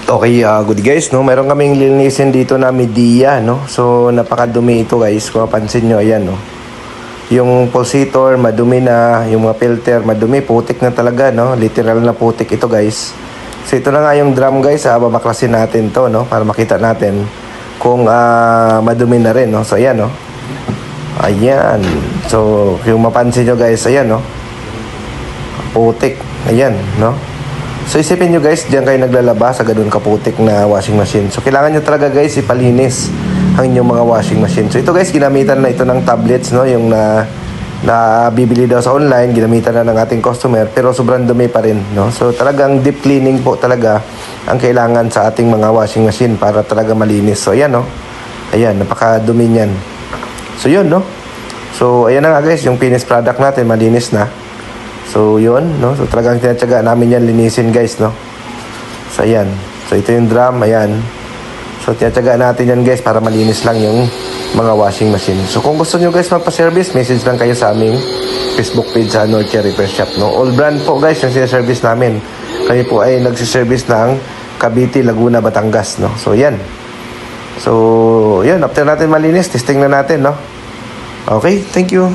Okay, good guys, no? Meron kaming lilinisin dito na media, no? So, napakadumi ito guys. Kung mapansin nyo, ayan, no? Yung pulsator, madumi na. Yung mga filter, madumi. Putik na talaga, no? Literal na putik ito guys. So, ito na nga yung drum guys. Babaklasin natin to, no? Para makita natin kung madumi na rin, no? So, ayan, no? Ayan. So, yung mapansin nyo guys, ayan, no? Putik. Ayan, no? So isipin nyo guys, diyan kayo naglalaba sa ganun kaputik na washing machine. So kailangan nyo talaga guys ipalinis ang inyong mga washing machine. So ito guys, ginamitan na ito ng tablets, no? Yung na bibili daw sa online, ginamitan na ng ating customer, pero sobrang dumi pa rin, no? So talagang deep cleaning po talaga ang kailangan sa ating mga washing machine para talaga malinis. So ayan, no? Ayan, napakadumi niyan. So yun, no? So ayan na nga guys, yung finished product natin, malinis na. So, yun, no? So, talagang tinatsaga namin yan linisin, guys, no? So, ayan. So, ito yung drum, ayan. So, tinatsaga natin yan, guys, para malinis lang yung mga washing machine. So, kung gusto nyo, guys, magpa-service, message lang kayo sa aming Facebook page sa North Repair Shop, no? All brand po, guys, yung sinaservice namin. Kami po ay nagsiservice ng Cavite, Laguna, Batangas, no? So, yan. So, yun, after natin malinis, testing na natin, no? Okay, thank you.